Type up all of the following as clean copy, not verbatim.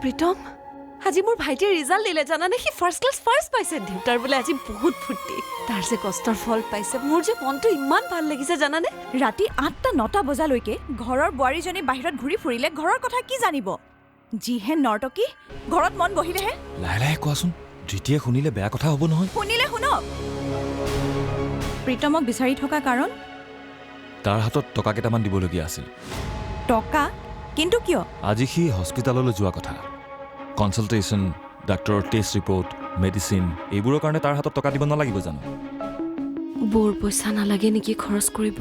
প্ৰীতম আজি মোৰ ভাইটিৰ ৰিজাল্ট দিলে জানানে সি ফাৰ্ষ্ট ক্লাছ ফাৰ্ষ্ট পাইছে দেউতাৰ বোলে আজি বহুত ফূৰ্তি তাৰ যে কষ্টৰ ফল পাইছে মোৰ যে মনটো ইমান ভাল লাগিছে জানানে ৰাতি 8টা-9টা বজালৈকে ঘৰৰ বোৱাৰীজনী বাহিৰত ঘূৰি ফুৰিলে ঘৰৰ কথা কি জানিব যিহে নৰ্তকী ঘৰত মন বহিলেহে লাহে লাহে কোৱাচোন দ্বিতীয় শুনিলে বেয়া কথা হ'ব নহয় শুনিলে শুনক প্ৰীতমক বিচাৰি থকা কাৰণ তাৰ হাতত টকা কেইটামান দিবলগীয়া আছিল টকা কিন্তু কিয় আজি সি হস্পিটাললৈ যোৱা কথা কনসালটেশ্যন ডাক্তৰৰ টেষ্ট ৰিপৰ্ট মেডিচিন এইবোৰৰ কাৰণে তাৰ হাতত টকা দিব নালাগিব জানো বৰ পইচা নালাগে নেকি খৰচ কৰিব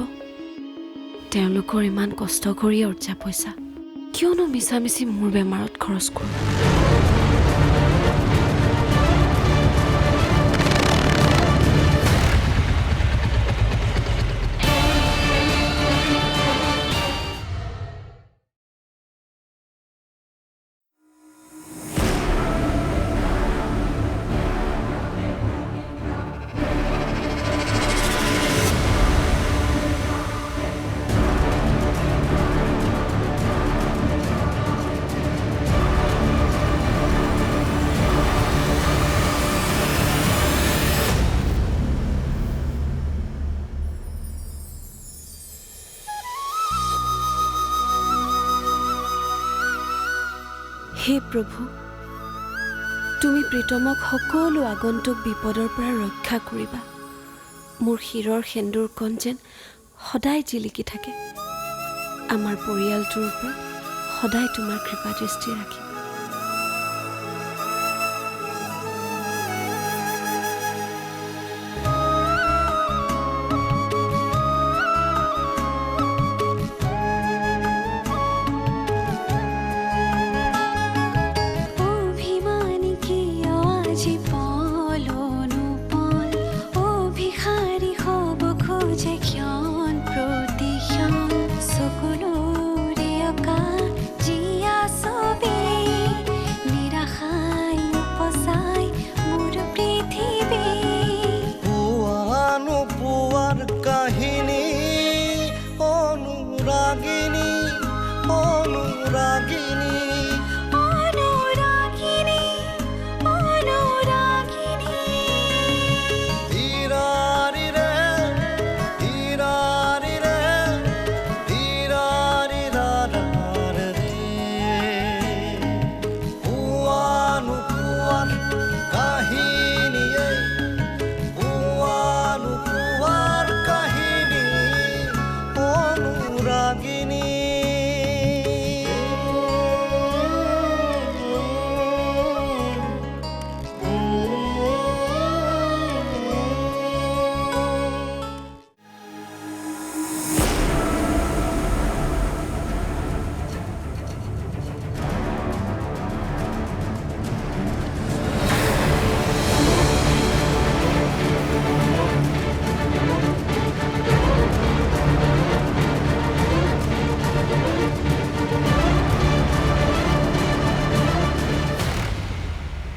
তেওঁলোকৰ ইমান কষ্ট কৰি অৰ্জা পইচা কিয়নো মিছামিছি মোৰ বেমাৰত খৰচ কৰোঁ হে প্ৰভু তুমি প্ৰীতমক সকলো আগন্তুক বিপদৰ পৰা ৰক্ষা কৰিবা মোৰ শিৰৰ সেন্দুৰকণ যেন সদায় জিলিকি থাকে আমাৰ পৰিয়ালটোৰ ওপৰত সদায় তোমাৰ কৃপা দৃষ্টি ৰাখিবা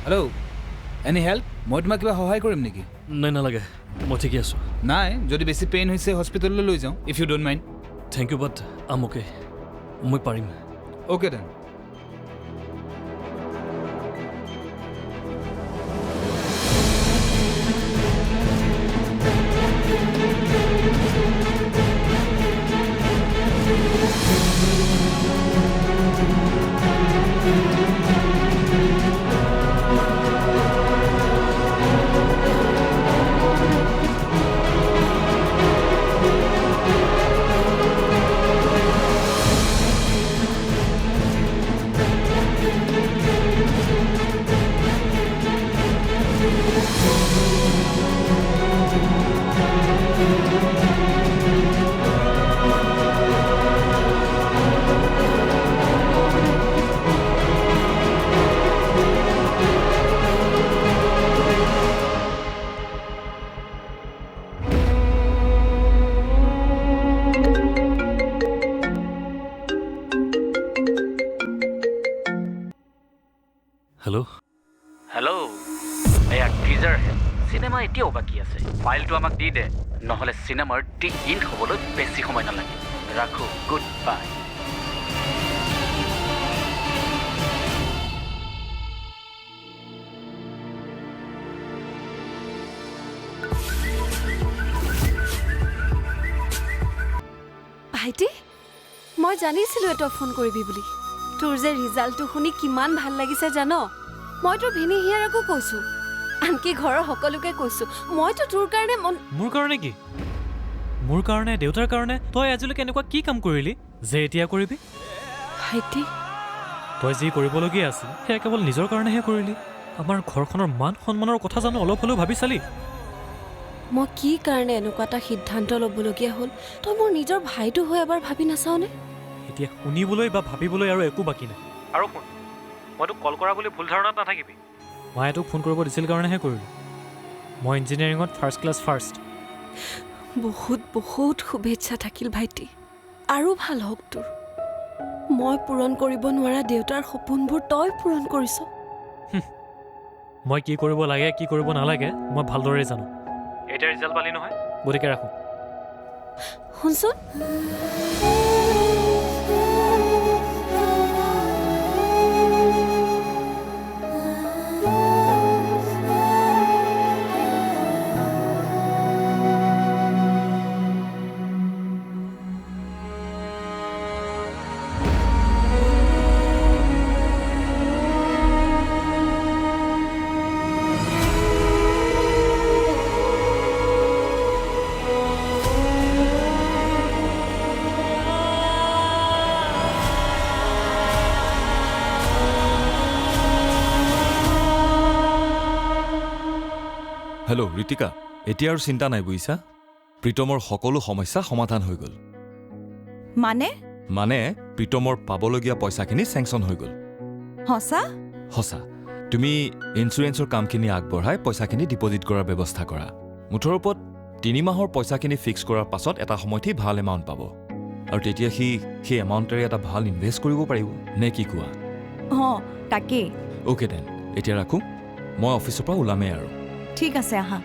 হেল্ল' এনি হেল্প মই তোমাক কিবা সহায় কৰিম নেকি নাই নালাগে মই ঠিকে আছোঁ নাই যদি বেছি পেইন হৈছে হস্পিটেললৈ লৈ যাওঁ if you don't mind thank you but um okay মই পাৰিম অ'কে দেন হেল্ল' হেল্ল' এয়া টিজাৰ হে চিনেমা এতিয়াও বাকী আছে ফাইলটো আমাক দি দে নহ'লে চিনেমাৰ টিক ইন হ'বলৈ বেছি সময় নালাগে ৰাখোঁ গুড বাই জানিছিলোঁ তই ফোন কৰিবি বুলি তোৰ যে ৰিজাল্টটো শুনি কিমান ভাল লাগিছে জান মই তোৰ ভিনি হিয়াৰকো কৈছোঁ আনকি ঘৰৰ সকলোকে কৈছোঁ মইতো তোৰ কাৰণে মোৰ কাৰণে কি মোৰ কাৰণে দেউতাৰ কাৰণে তই আজিলৈকে এনেকুৱা কি কাম কৰিলি যে এতিয়া কৰিবি ভাইটি তই যি কৰিবলগীয়া আছিল সেয়া কেৱল নিজৰ কাৰণেহে কৰিলি আমাৰ ঘৰখনৰ মান সন্মানৰ কথা জানো অলপ হ'লেও ভাবি চালি মই কি কাৰণে এনেকুৱা এটা সিদ্ধান্ত ল'বলগীয়া হ'ল তই মোৰ নিজৰ ভাইটো হৈ এবাৰ ভাবি নাচাওনে এতিয়া শুনিবলৈ বা ভাবিবলৈ আৰু একো বাকী নাই আৰু শুন মই তোক কল কৰা বুলি ভুল ধাৰণাত নাথাকিবি মায়ে তোক ফোন কৰিব দিছিল কাৰণেহে কৰিলোঁ মই ইঞ্জিনিয়াৰিঙত ফাৰ্ষ্ট ক্লাছ ফাৰ্ষ্ট বহুত বহুত শুভেচ্ছা থাকিল ভাইটি আৰু ভাল হওক তোৰ মই পূৰণ কৰিব নোৱাৰা দেউতাৰ সপোনবোৰ তই পূৰণ কৰিছ মই কি কৰিব লাগে কি কৰিব নালাগে মই ভালদৰে জানো এতিয়া ৰিজাল্ট পালি নহয় গতিকে ৰাখোঁ শুনচোন হেল্ল' ঋতিকা এতিয়া আৰু চিন্তা নাই বুজিছা প্ৰীতমৰ সকলো সমস্যা সমাধান হৈ গ'ল মানে প্ৰীতমৰ পাবলগীয়া পইচাখিনি চেংচন হৈ গ'ল সঁচা তুমি ইঞ্চুৰেঞ্চৰ কামখিনি আগবঢ়াই পইচাখিনি ডিপজিট কৰাৰ ব্যৱস্থা কৰা মুঠৰ ওপৰত 3 মাহৰ পইচাখিনি ফিক্স কৰাৰ পাছত এটা সময়ত ভাল এমাউণ্ট পাব আৰু তেতিয়া সেই এমাউণ্টেৰে এটা ভাল ইনভেষ্ট কৰিব পাৰিব নে কি কোৱা তাকেই অ'কে দেন এতিয়া ৰাখোঁ মই অফিচৰ পৰা ওলামেই আৰু ঠিক আছে আহা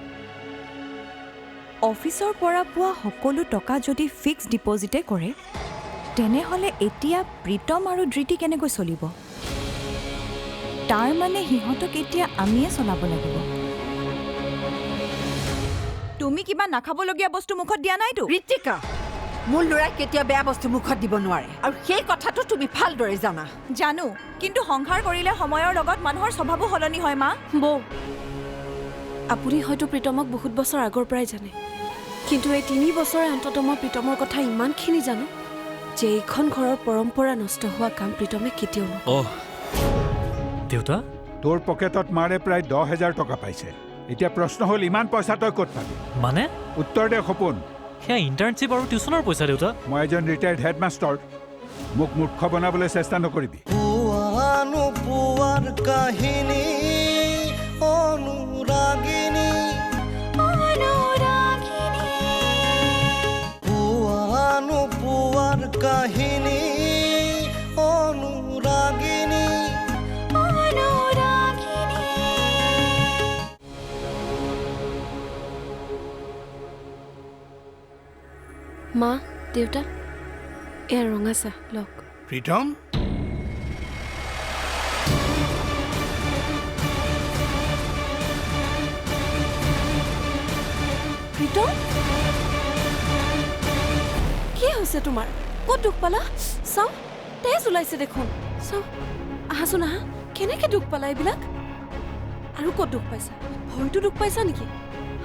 অফিচৰ পৰা পোৱা সকলো টকা যদি ফিক্স ডিপজিটে কৰে তেনেহ'লে এতিয়া প্ৰীতম আৰু ধৃতি কেনেকৈ চলিব তাৰ মানে সিহঁতক এতিয়া আমিয়ে চলাব লাগিব তুমি কিবা নাখাবলগীয়া বস্তু মুখত দিয়া নাইতো ঋতিকা মোৰ ল'ৰাই কেতিয়া বেয়া বস্তু মুখত দিব নোৱাৰে আৰু সেই কথাটো তুমি ভালদৰে জানা জানো কিন্তু সংসাৰ কৰিলে সময়ৰ লগত মানুহৰ স্বভাৱো সলনি হয় মা বৌ আপুনি হয়তো প্ৰীতমক বহুত বছৰ আগৰ পৰাই জানে কিন্তু এই 3 বছৰে অন্ততঃ মই প্ৰীতমৰ কথা ইমানখিনি জানো যে এইখন ঘৰৰ পৰম্পৰা নষ্ট হোৱা কাম প্ৰীতমে কেতিয়াও নকৰে দেউতা তোৰ পকেটত মাৰে প্ৰায় 10,000 টকা পাইছে এতিয়া প্ৰশ্ন হ'ল ইমান পইচা তই ক'ত পাবি মানে উত্তৰ দে সপোন সেয়া ইণ্টাৰ্ণশ্বিপ আৰু টিউচনৰ পইচা দেউতা মই এজন ৰিটায়াৰ্ড হেডমাষ্টাৰ মোক মূৰ্খ বনাবলৈ চেষ্টা নকৰিবি কাহিনী অনুৰাগিনী পুৱাৰ কাহিনী অনুৰাগিনী মা দেউতা এয়া ৰঙা চাহ লওক প্ৰীতম প্ৰীতম কি হৈছে তোমাৰ ক'ত দুখ পালা চাওঁ তেজ ওলাইছে দেখোন চাওঁ আহাচোন আহা কেনেকৈ দুখ পালা এইবিলাক আৰু ক'ত দুখ পাইছা ভৰিটো দুখ পাইছা নেকি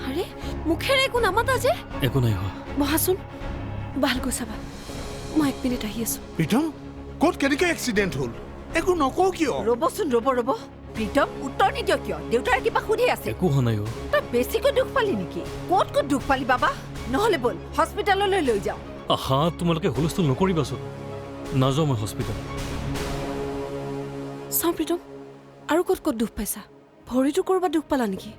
আৰে মুখেৰে একো নামাতা যে একো নাই হোৱা বহাচোন ভালকৈ চাবা মই 1 মিনিট আহি আছোঁ প্ৰীতম ক'ত কেনেকৈ এক্সিডেণ্ট হ'ল একো নকওঁ কিয় ৰ'বচোন ৰ'ব প্ৰীতম উত্তৰ নিদিয় কিয় দেউতাৰ কিবা সুধি আছে একো হোৱা নাই তই বেছিকৈ দুখ পালি নেকি ক'ত দুখ পালি বাবা নহ'লে ব'ল হস্পিটেললৈ লৈ যাওঁ আহা তোমালোকে হুলস্থুল নকৰিবাচোন নাযাওঁ মই হস্পিটেল চাওঁ প্ৰীতম আৰু ক'ত দুখ পাইছা ভৰিটো ক'ৰবাত দুখ পালা নেকি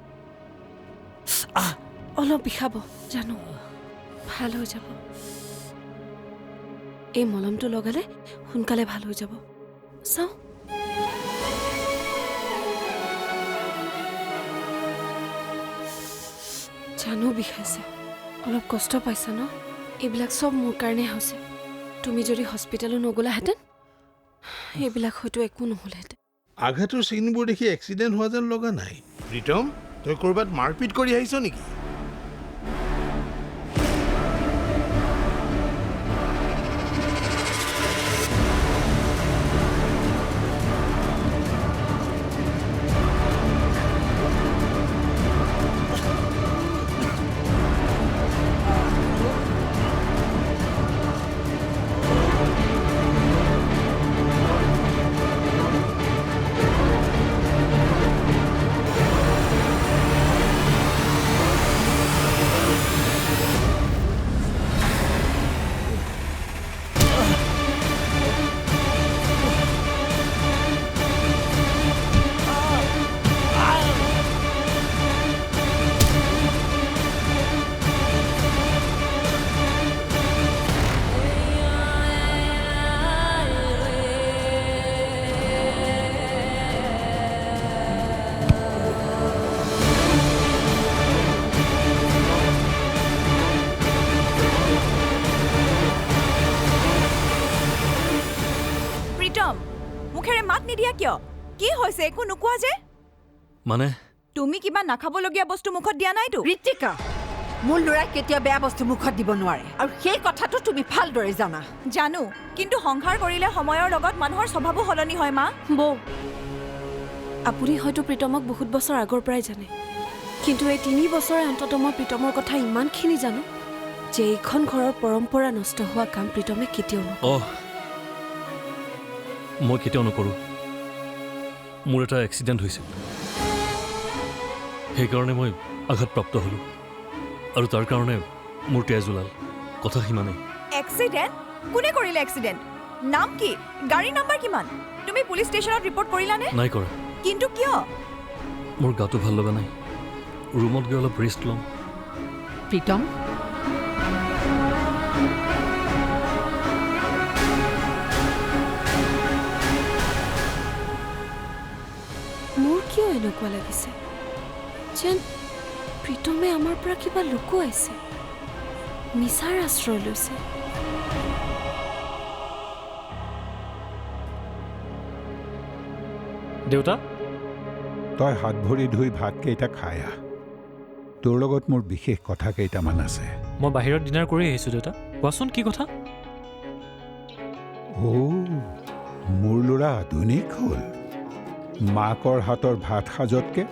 অলপ বিষাব জানো ভাল হৈ যাব এই মলমটো লগালে সোনকালে ভাল হৈ যাব চাওঁ জানো বিষাইছে অলপ কষ্ট পাইছা ন এইবিলাক চব মোৰ কাৰণে হৈছে তুমি যদি হস্পিটেলো নগ'লাহেঁতেন এইবিলাক হয়তো একো নহ'লহেঁতেন আঘাতৰ চিনবোৰ দেখি এক্সিডেণ্ট হোৱা যেন লগা নাই প্ৰীতম তই ক'ৰবাত মাৰপিট কৰি আহিছ নেকি নিদিয়া কিয় কি হৈছে একো নোকোৱা যে মানে তুমি কিবা নাখাবলগীয়া বস্তু মুখত দিয়া নাইতো ঋতিকা মোৰ ল'ৰাই কেতিয়া বেয়া বস্তু মুখত দিব নোৱাৰে আৰু সেই কথাটো তুমি ভালদৰে জানা জানো কিন্তু সংসাৰ কৰিলে সময়ৰ লগত মানুহৰ স্বভাৱো সলনি হয় মা বৌ আপুনি হয়তো প্ৰীতমক বহুত বছৰ আগৰ পৰাই জানে কিন্তু এই 3 বছৰে অন্তত মই প্ৰীতমৰ কথা ইমানখিনি জানো যে এইখন ঘৰৰ পৰম্পৰা নষ্ট হোৱা কাম প্ৰীতমে কেতিয়াও নকৰে মই কেতিয়াও নকৰোঁ মোৰ এটা এক্সিডেণ্ট হৈছিল সেইকাৰণে মই আঘাতপ্ৰাপ্ত হ'লোঁ আৰু তাৰ কাৰণে মোৰ তেজ ওলাল কথা সিমানেই এক্সিডেণ্ট কোনে কৰিলে এক্সিডেণ্ট নাম কি গাড়ী নাম্বাৰ কিমান তুমি পুলিচ ষ্টেচনত ৰিপৰ্ট কৰিলানে নাই কৰা কিন্তু কিয় মোৰ গাটো ভাল লগা নাই ৰুমত গৈ অলপ ৰেষ্ট ল'ম প্ৰীতম মোৰ কিয় এনেকুৱা লাগিছে যেন প্ৰীতমে আমাৰ পৰা কিবা লুকুৱাইছে মিছাৰ আশ্ৰয় লৈছে দেউতা তই হাত ভৰি ধুই ভাতকেইটা খাই আহ তোৰ লগত মোৰ বিশেষ কথা কেইটামান আছে মই বাহিৰত ডিনাৰ কৰি আহিছোঁ দেউতা কোৱাচোন কি কথা মোৰ ল'ৰা আধুনিক হ'ল মাকৰ হাতৰ ভাত সাজতকে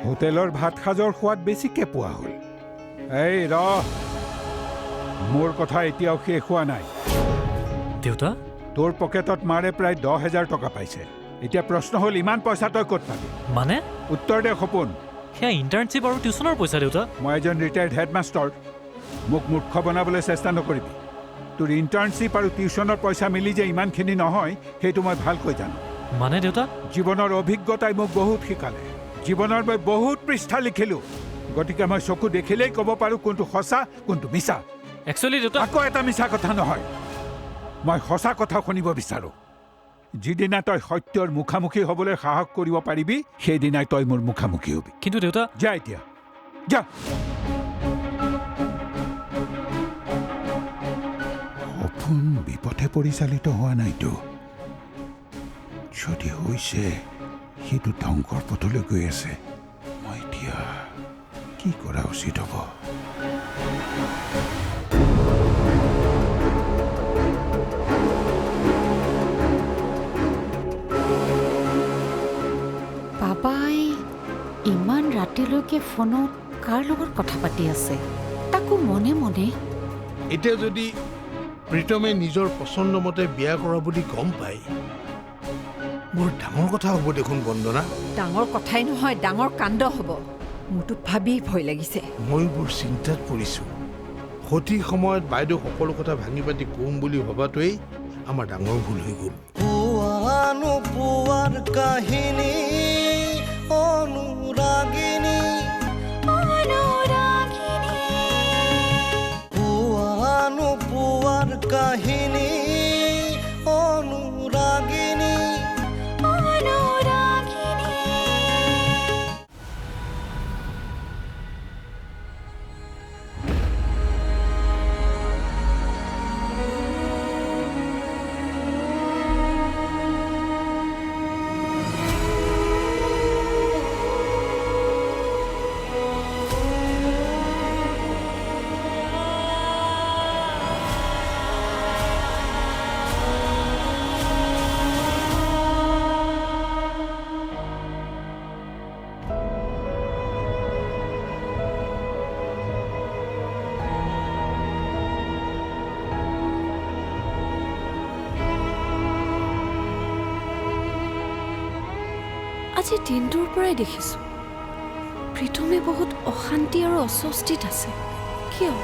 হোটেলৰ ভাত সাজৰ সোৱাদ বেছিকে পোৱা হ'ল এই মোৰ কথা এতিয়াও শেষ হোৱা নাই দেউতা তোৰ পকেটত মাৰে প্ৰায় 10,000 টকা পাইছে এতিয়া প্ৰশ্ন হ'ল ইমান পইচা তই ক'ত পাবি মানে উত্তৰ দে সপোন সেয়া ইণ্টাৰ্ণশ্বিপ আৰু টিউচনৰ পইচা দেউতা মই এজন ৰিটায়াৰ্ড হেডমাষ্টাৰ মোক মূৰ্খ বনাবলৈ চেষ্টা নকৰিবি তোৰ ইণ্টাৰ্ণশ্বিপ আৰু টিউচনৰ পইচা মিলি যে ইমানখিনি নহয় সেইটো মই ভালকৈ জানো মানে দেউতা জীৱনৰ অভিজ্ঞতাই মোক বহুত শিকালে জীৱনৰ মই বহুত পৃষ্ঠা লিখিলোঁ গতিকে মই চকু দেখিলেই ক'ব পাৰোঁ কোনটো সঁচা কোনটো মিছা একচুৱেলি দেউতা আকৌ এটা মিছা কথা নহয় মই সঁচা কথা শুনিব বিচাৰোঁ যিদিনা তই সত্যৰ মুখামুখি হ'বলৈ সাহস কৰিব পাৰিবি সেইদিনাই তই মোৰ মুখামুখি হ'বি কিন্তু দেউতা যা এতিয়া যা সপোন বিপথে পৰিচালিত হোৱা নাইতো যদি হৈছে সেইটো ধ্বংসৰ পথলৈ গৈ আছে মই এতিয়া কি কৰা উচিত হ'ব বাবাই ইমান ৰাতিলৈকে ফোনত কাৰ লগত কথা পাতি আছে তাকো মনে মনে এতিয়া যদি প্ৰীতমে নিজৰ পচন্দ মতে বিয়া কৰা বুলি গম পায় মোৰ ডাঙৰ কথা হ'ব দেখোন বন্দনা ডাঙৰ কথাই নহয় ডাঙৰ কাণ্ড হ'ব মোৰতো ভাবিয়েই ভয় লাগিছে মই বৰ চিন্তাত পৰিছোঁ সঠিক সময়ত বাইদেউ সকলো কথা ভাঙি পাতি কম বুলি ভবাটোৱেই আমাৰ ডাঙৰ ভুল হৈ গ'ল পোৱাৰ কাহিনী অনুৰাগিনী পোৱাৰ কাহিনী অনুৰাগিনী আজি দিনটোৰ পৰাই দেখিছোঁ প্ৰীতমে বহুত অশান্তি আৰু অস্বস্তিত আছে কিয়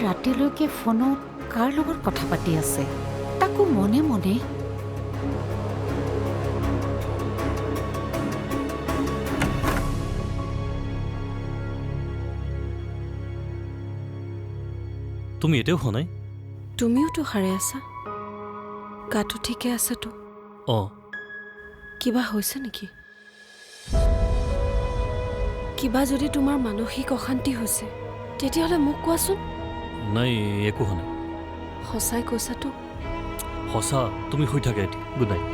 ৰাতিলৈকে ফোনত কাৰ লগত কথা পাতি আছে তাকো মনে মনে। তুমি এতিয়াও হোৱা নাই? তুমিওতো সাৰে আছা, গাটো ঠিকে আছেতো? অঁ। কিবা হৈছে নেকি? কিবা যদি তোমাৰ মানসিক অশান্তি হৈছে তেতিয়াহ'লে মোক কোৱাচোন। নাই, একো হোৱা নাই। সঁচাই কৈছাতো? সঁচা। তুমি শুই থাকা এতিয়া। Good night.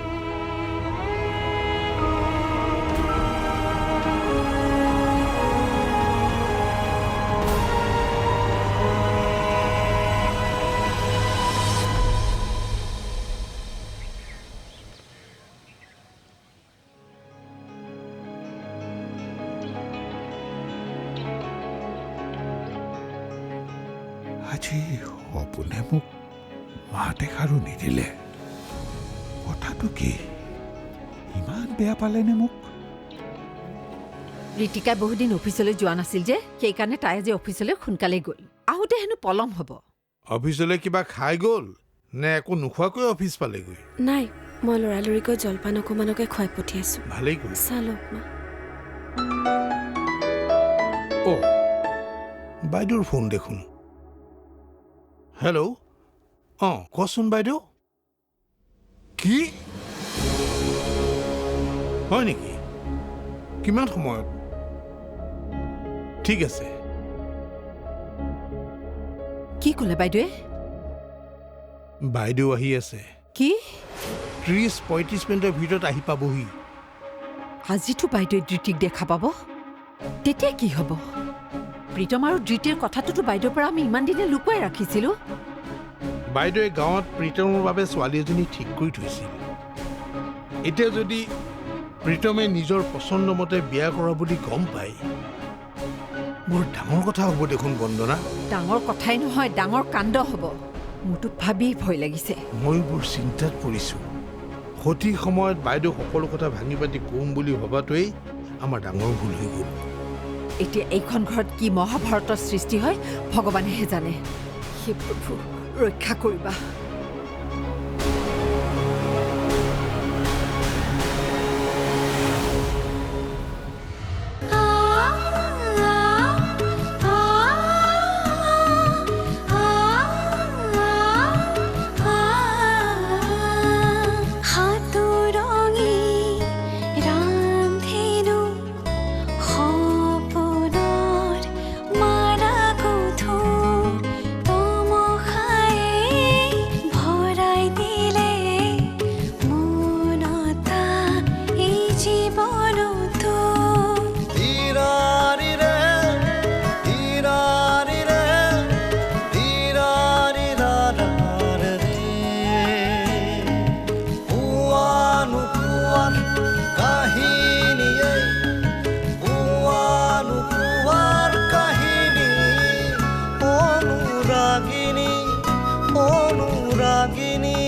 আজি সপোনে মোক মাত এষাৰো নিদিলে। কথাটো কি? ইমান বেয়া পালেনে মোক? ঋতিকাই বহুদিন অফিচলৈ যোৱা নাছিল যে, সেইকাৰণে তাই আজি অফিচলৈ সোনকালে গ'ল। আহোঁতে হেনো পলম হ'ব। অফিচলৈ কিবা খাই গ'ল নে একো নোখোৱাকৈ অফিচ পালেগৈ? নাই, মই লৰালৰিকৈ জলপান অকণমানকে খুৱাই পঠিয়াইছো। ভালেই কৰিছে। চালক মা। অ' বাইদেউৰ ফোন দেখোন। হেল্ল'। অঁ কচোন বাইদেউ। কি হয় নেকি? কিমান সময়ত? ঠিক আছে। কি ক'লে বাইদেৱে? বাইদেউ আহি আছে। কি? 30-35 মিনিটৰ ভিতৰত আহি পাবহি। আজিতো বাইদেৱে ধৃতিক দেখা পাব, তেতিয়া কি হ'ব? প্ৰীতম আৰু ধৃতিৰ কথাটোতো বাইদেউৰ পৰা আমি ইমান দিনে লুকুৱাই ৰাখিছিলোঁ। বাইদেৱে গাঁৱত প্ৰীতমৰ বাবে ছোৱালী এজনী ঠিক কৰি থৈছিল। এতিয়া যদি প্ৰীতমে নিজৰ পচন্দ মতে বিয়া কৰা বুলি গম পায়, বৰ ডাঙৰ কথা হ'ব দেখোন বন্দনা। ডাঙৰ কথাই নহয়, ডাঙৰ কাণ্ড হ'ব। মোৰতো ভাবিয়েই ভয় লাগিছে। মই বৰ চিন্তাত পৰিছোঁ। সঠিক সময়ত বাইদেউ সকলো কথা ভাঙি পাতি কম বুলি ভবাটোৱেই আমাৰ ডাঙৰ ভুল হৈ গ'ল। এতিয়া এইখন ঘৰত কি মহাভাৰতৰ সৃষ্টি হয় ভগৱানেহে জানে। সেই প্ৰভু ৰক্ষা কৰিবা। অনুৰাগিনী